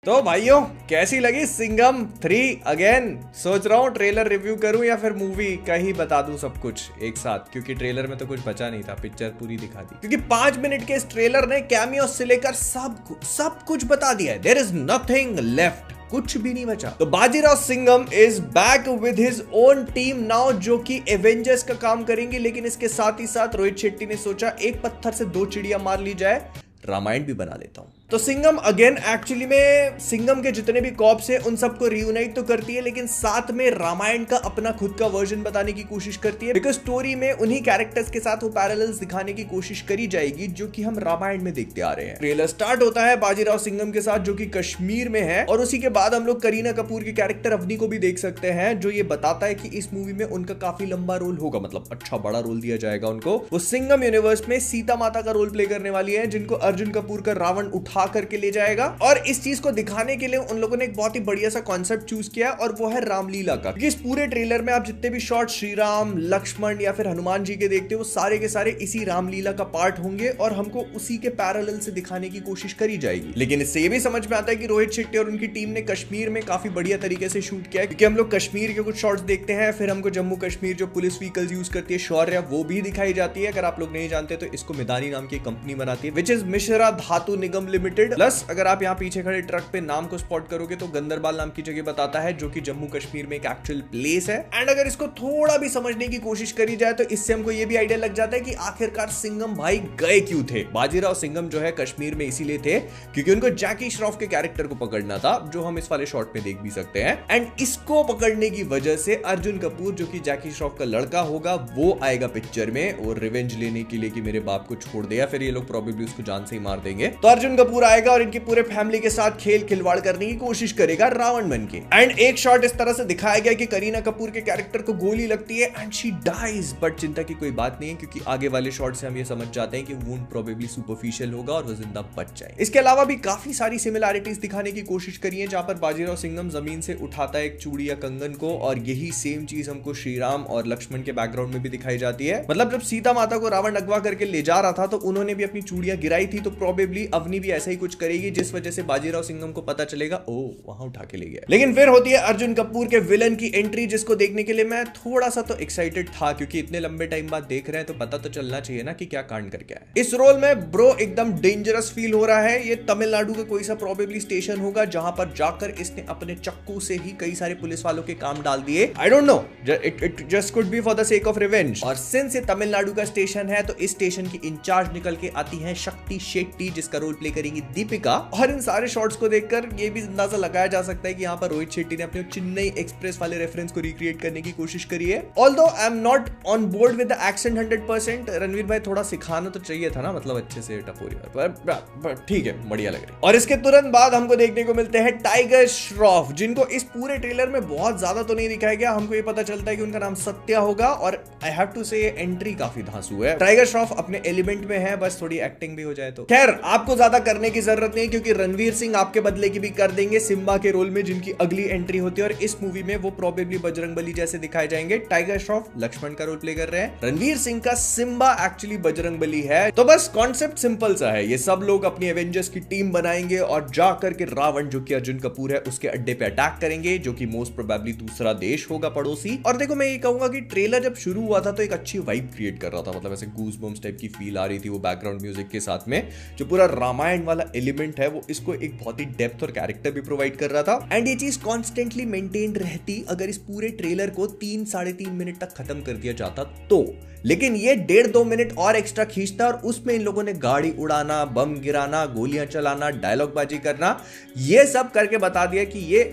तो भाइयों कैसी लगी सिंघम 3 अगेन। सोच रहा हूँ ट्रेलर रिव्यू करूं या फिर मूवी का ही बता दूं सब कुछ एक साथ, क्योंकि ट्रेलर में तो कुछ बचा नहीं था, पिक्चर पूरी दिखा दी। क्योंकि 5 मिनट के इस ट्रेलर ने कैमियो से लेकर सब कुछ बता दिया है। देयर इज नथिंग लेफ्ट, कुछ भी नहीं बचा। तो Bajirao Singham is back with his own team now, जो कि एवेंजर्स का काम करेंगे। लेकिन इसके साथ ही साथ रोहित शेट्टी ने सोचा एक पत्थर से 2 चिड़िया मार ली जाए, रामायण भी बना लेता हूं। तो सिंघम अगेन एक्चुअली में सिंघम के जितने भी कॉप्स हैं उन सबको रियूनाइट तो करती है, लेकिन साथ में रामायण का अपना खुद का वर्जन बताने की कोशिश करती है। बिकॉज स्टोरी में उन्हीं कैरेक्टर्स के साथ वो पैरेलल्स दिखाने की कोशिश करी जाएगी जो कि हम रामायण में देखते आ रहे हैं। ट्रेलर स्टार्ट होता है बाजीराव सिंघम के साथ, जो कि कश्मीर में है, और उसी के बाद हम लोग करीना कपूर के कैरेक्टर अवनी को भी देख सकते हैं, जो ये बताता है कि इस मूवी में उनका काफी लंबा रोल होगा, मतलब अच्छा बड़ा रोल दिया जाएगा उनको। वो सिंघम यूनिवर्स में सीता माता का रोल प्ले करने वाली है, जिनको अर्जुन कपूर का रावण उठा करके ले जाएगा। और इस चीज को दिखाने के लिए उन लोगों ने एक बहुत ही बढ़िया सा कॉन्सेप्ट चूज किया, और वो है रामलीला का। क्योंकि इस पूरे ट्रेलर में आप जितने भी शॉट श्री राम, लक्ष्मण या फिर हनुमान जी के देखते हो, वो सारे के सारे इसी रामलीला का पार्ट होंगे, और हमको उसी के पैरेलल से दिखाने की कोशिश करी जाएगी। लेकिन इससे ये भी समझ में आता है कि रोहित शेट्टी और उनकी टीम ने कश्मीर में काफी बढ़िया तरीके से शूट किया है। क्योंकि हम लोग कश्मीर के कुछ शॉट्स देखते हैं, फिर हमको जम्मू कश्मीर जो पुलिस व्हीकल्स यूज करती है शौर्य, वो भी दिखाई जाती है। अगर आप लोग नहीं जानते तो इसको मिदानी नाम की कंपनी बनाती है, विच इज मिश्रा धातु निगम लिमिटेड। प्लस अगर आप यहाँ पीछे खड़े ट्रक पे नाम को स्पॉट करोगे तो गंदरबाल नाम की जगह बताता है, जो कि जम्मू कश्मीर में एक एक्चुअल प्लेस है। एंड अगर इसको थोड़ा भी समझने की कोशिश करी जाए तो इससे हमको ये भी आइडिया लग जाता है कि आखिरकार सिंघम भाई गए क्यों थे। बाजीराव सिंघम जो है कश्मीर में इसीलिए थे क्योंकि उनको जैकी श्रॉफ के कैरेक्टर को पकड़ना था, जो हम इस वाले शॉट में देख भी सकते हैं। एंड इसको पकड़ने की वजह से अर्जुन कपूर, जो कि जैकी श्रॉफ का लड़का होगा, वो आएगा पिक्चर में और रिवेंज लेने के लिए कि मेरे बाप को छोड़ दे, या फिर ये लोग प्रोबेबली उसको जान से ही मार देंगे। तो अर्जुन कपूर आएगा और इनके पूरे फैमिली के साथ खेल खिलवाड़ करने की कोशिश करेगा रावण बन के। एंड एक शॉट इस तरह से दिखाया गया कि करीना कपूर के कैरेक्टर को गोली लगती है एंड शी डाइज, बट चिंता की कोई बात नहीं है, क्योंकि आगे वाले शॉट से हम ये समझ जाते हैं कि वुंड प्रोबेबली सुपरफिशियल होगा और वो जिंदा बच जाए। इसके अलावा भी काफी सारी सिमिलैरिटीज दिखाने की कोशिश करी है, जहां पर बाजीराव सिंघम जमीन से उठाता है एक चूड़ी या कंगन को, और यही सेम चीज हमको श्री राम और लक्ष्मण के बैकग्राउंड में भी दिखाई जाती है। मतलब जब सीता माता को रावण अगवा करके ले जा रहा था तो उन्होंने भी अपनी चूड़ियां गिराई थी, तो प्रोबेबली अवनी भी ऐसा ही कुछ करेगी, जिस वजह से बाजीराव सिंघम को पता चलेगा ओ वहां उठा के ले गया। लेकिन फिर होती है अर्जुन कपूर के विलन की एंट्री, जिसको देखने के लिए मैं थोड़ा सा तो एक्साइटेड था, क्योंकि इतने लंबे टाइम बाद देख रहे हैं तो पता तो चलना चाहिए ना कि क्या कांड करके आया। इस रोल में ब्रो एकदम डेंजरस फील हो रहा है। ये तमिलनाडु का कोई सा प्रोबेबली स्टेशन होगा, जहां पर जाकर इसने अपने चक्कू से ही कई सारे पुलिस वालों के काम डाल दिए। I don't know, it just could be for the sake of revenge. और सिंस ये तमिलनाडु का स्टेशन है तो इस स्टेशन की इंचार्ज निकल के आती है शक्ति शेट्टी, जिसका रोल प्ले करेंगी दीपिका। और इन सारे शॉट्स को देखकर ये भी अंदाजा लगाया जा सकता है कि यहाँ पर रोहित शेट्टी ने अपने चेन्नई एक्सप्रेस वाले रेफरेंस को रिक्रिएट करने की कोशिश करी है। Although I am not on board with the accent 100%। Ranveer भाई थोड़ा सिखाना तो चाहिए था ना, मतलब अच्छे से टपोरी, पर ठीक है, बढ़िया लग रही है। और इसके तुरंत बाद हमको देखने को मिलते हैं टाइगर श्रॉफ, जिनको इस पूरे ट्रेलर में बहुत ज्यादा तो नहीं दिखाया गया। हमको ये पता चलता है कि उनका नाम सत्या होगा, और आई हैव टू से एंट्री काफी धांसू है। टाइगर श्रॉफ अपने एलिमेंट में है, बस थोड़ी एक्टिंग भी हो जाए तो। खैर आपको ज्यादा करने की जरूरत नहीं, क्योंकि रणवीर सिंह आपके बदले की भी कर देंगे सिम्बा के रोल में, जिनकी अगली एंट्री होती है, और इस मूवी में वो प्रोबेबली बजरंगबली जैसे दिखाए जाएंगे। टाइगर श्रॉफ लक्ष्मण का रोल प्ले कर रहे हैं, रणवीर सिंह का सिम्बा एक्चुअली बजरंगबली है। तो बस कॉन्सेप्ट सिंपल सा है, ये सब लोग अपनी एवेंजर्स की टीम बनाएंगे और जाकर के रावण, जो कि अर्जुन कपूर है, उसके अड्डे पे अटैक करेंगे, जो कि मोस्ट प्रोबेबली दूसरा देश होगा पड़ोसी। और देखो मैं ये कहूंगा कि ट्रेलर जब शुरू हुआ था तो एक अच्छी वाइब क्रिएट कर रहा था, मतलब ऐसे गूज़बम्स टाइप की फील आ रही थी वो बैकग्राउंड म्यूजिक के साथ में। जो पूरा रामायण वाला एलिमेंट है वो इसको एक बहुत ही डेप्थ और कैरेक्टर भी प्रोवाइड कर रहा था। एंड ये चीज कॉन्स्टेंटली मेंटेन रहती अगर इस पूरे ट्रेलर को 3-3.5 मिनट तक खत्म कर दिया जाता तो। लेकिन ये 1.5-2 मिनट और एक्स्ट्रा खींचता, और उसमें इन लोगों ने गाड़ी उड़ाना, बम गिराना, गोलियां चलाना, डायलॉग बाजी करना, ये सब करके बता दिया कि ये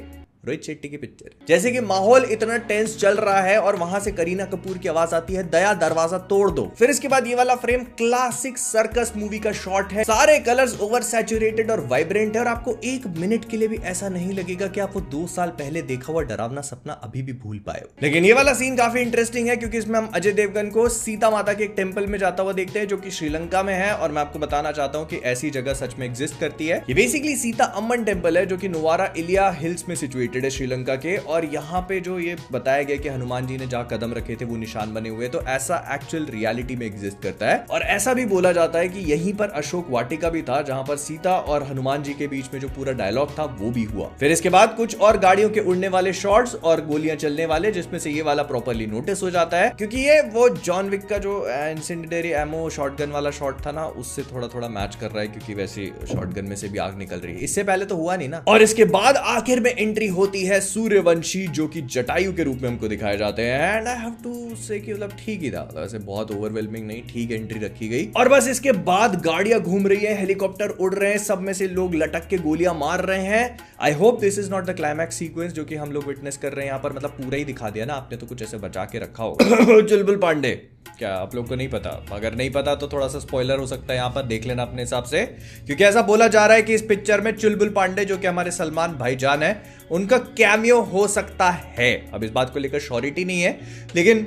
रोहित शेट्टी की पिक्चर। जैसे कि माहौल इतना टेंस चल रहा है और वहां से करीना कपूर की आवाज आती है, दया दरवाजा तोड़ दो। फिर इसके बाद ये वाला फ्रेम क्लासिक सर्कस मूवी का शॉट है, सारे कलर्स ओवर सैचुरेटेड और वाइब्रेंट है, और आपको 1 मिनट के लिए भी ऐसा नहीं लगेगा कि आप वो 2 साल पहले देखा हुआ डरावना सपना अभी भी भूल पाए हो। लेकिन ये वाला सीन काफी इंटरेस्टिंग है, क्योंकि इसमें हम अजय देवगन को सीता माता के एक टेंपल में जाता हुआ देखते हैं, जो कि श्रीलंका में है। और मैं आपको बताना चाहता हूँ कि ऐसी जगह सच में एग्जिस्ट करती है। ये बेसिकली सीता अम्मन टेंपल है, जो कि नुवारा इलिया हिल्स में सिचुएटेड लोकेटेड है श्रीलंका के, और यहाँ पे जो ये बताया गया कि हनुमान जी ने जहाँ कदम रखे थे वो निशान बने हुए, तो ऐसा एक्चुअल रियलिटी में एग्जिस्ट करता है। और ऐसा भी बोला जाता है कि यहीं पर अशोक वाटिका भी था जहां पर सीता और हनुमान जी के बीच में जो पूरा डायलॉग था वो भी हुआ। फिर इसके बाद कुछ और गाड़ियों के उड़ने वाले शॉट्स और गोलियां चलने वाले, जिसमें से ये वाला प्रॉपर्ली नोटिस हो जाता है क्योंकि ये वो जॉन विक का जो इंसेंडियरी एमो शॉटगन वाला शॉट था ना, उससे थोड़ा थोड़ा मैच कर रहा है, क्योंकि वैसे शॉटगन में से भी आग निकल रही है। इससे पहले तो हुआ नहीं ना। और इसके बाद आखिर में एंट्री होती है सूर्यवंशी, जो कि जटायु के रूप में हमको दिखाए जाते हैं। एंड आई हैव टू से कि मतलब ठीक ही था, वैसे बहुत ओवरवेलमिंग नहीं, ठीक एंट्री रखी गई। और बस इसके बाद गाड़ियां घूम रही है, हेलीकॉप्टर उड़ रहे हैं, सब में से लोग लटक के गोलियां मार रहे हैं। I hope this is not the climax sequence जो कि हम लोग विटनेस कर रहे हैं यहाँ पर। मतलब पूरा ही दिखा दिया ना आपने, तो कुछ ऐसे बचा के रखा होगा। चुलबुल पांडे, क्या आप लोग को नहीं पता? अगर नहीं पता तो थोड़ा सा स्पॉइलर हो सकता है यहाँ पर, देख लेना अपने हिसाब से, क्योंकि ऐसा बोला जा रहा है कि इस पिक्चर में चुलबुल पांडे जो कि हमारे सलमान भाईजान है, उनका कैमियो हो सकता है। अब इस बात को लेकर श्योरिटी नहीं है, लेकिन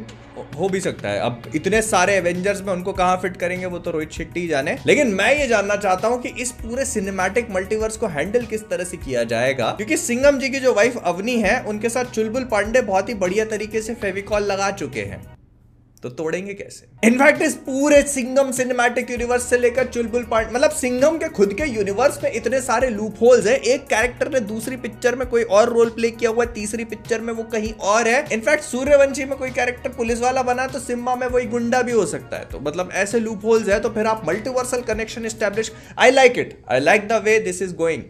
हो भी सकता है। अब इतने सारे एवेंजर्स में उनको कहां फिट करेंगे वो तो रोहित शेट्टी ही जाने। लेकिन मैं ये जानना चाहता हूं कि इस पूरे सिनेमैटिक मल्टीवर्स को हैंडल किस तरह से किया जाएगा, क्योंकि सिंघम जी की जो वाइफ अवनी है उनके साथ चुलबुल पांडे बहुत ही बढ़िया तरीके से फेविकॉल लगा चुके हैं, तो तोड़ेंगे कैसे? इनफैक्ट इस पूरे सिंघम सिनेमैटिक यूनिवर्स से लेकर चुलबुल पांडे, मतलब सिंघम के खुद के यूनिवर्स में इतने सारे लूप होल्स है। एक कैरेक्टर ने दूसरी पिक्चर में कोई और रोल प्ले किया हुआ है, तीसरी पिक्चर में वो कहीं और है। इनफैक्ट सूर्यवंशी में कोई कैरेक्टर पुलिस वाला बना तो सिम्बा में वही गुंडा भी हो सकता है। तो मतलब ऐसे लूप होल्स है, तो फिर आप multiversal connection establish, I like it, I like the way this is going,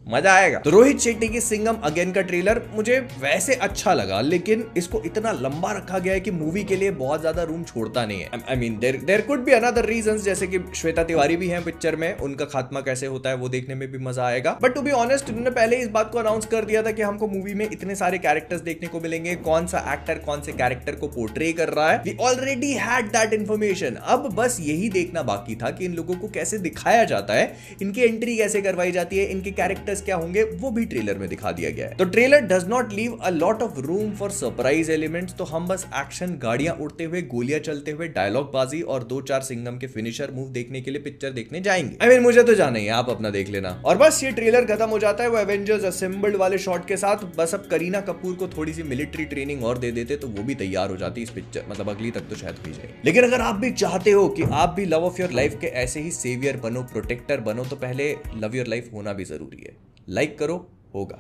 मजा आएगा। तो रोहित शेट्टी की सिंघम अगेन का ट्रेलर मुझे वैसे अच्छा लगा, लेकिन इसको इतना लंबा रखा गया है कि मूवी के लिए बहुत ज्यादा रूम छोड़ता नहीं है। I mean there could be another reasons, जैसे कि श्वेता तिवारी भी हैं पिक्चर में, उनका खात्मा कैसे होता है वो देखने में भी मजा आएगा। बट टू बी ऑनेस्ट, उन्होंने पहले इस बात को अनाउंस कर दिया था कि हमको मूवी में इतने सारे कैरेक्टर्स देखने को मिलेंगे, कौन सा एक्टर कौन से कैरेक्टर को पोर्ट्रे कर रहा है। We already had that information. अब बस यही देखना बाकी था कि इन लोगों को कैसे दिखाया जाता है, इनकी एंट्री कैसे करवाई जाती है, इनके कैरेक्टर्स क्या होंगे, वो भी ट्रेलर में दिखा दिया गया है। तो trailer does not leave a lot of room for surprise elements. तो हम बस एक्शन, गाड़ियां उड़ते हुए, गोलियां चलते हुए, डायलॉग बाजी और 2-4 सिंघम के फिनिशर मूव देखने के लिए पिक्चर देखने जाएंगे। आई मीन मुझे तो जाना ही है, आप अपना देख लेना। और बस ये ट्रेलर खत्म हो जाता है वो एवेंजर्स असेंबल्ड वाले शॉट के साथ। बस अब करीना कपूर को थोड़ी सी मिलिट्री ट्रेनिंग और दे देते तो वो भी तैयार हो जाती इस पिक्चर, मतलब अगली तक तो शायद हो जाए। लेकिन अगर आप भी चाहते हो कि आप भी लव ऑफ योर लाइफ के ऐसे ही सेवियर बनो, प्रोटेक्टर बनो, तो पहले लव योर लाइफ होना भी जरूरी है। लाइक करो, होगा।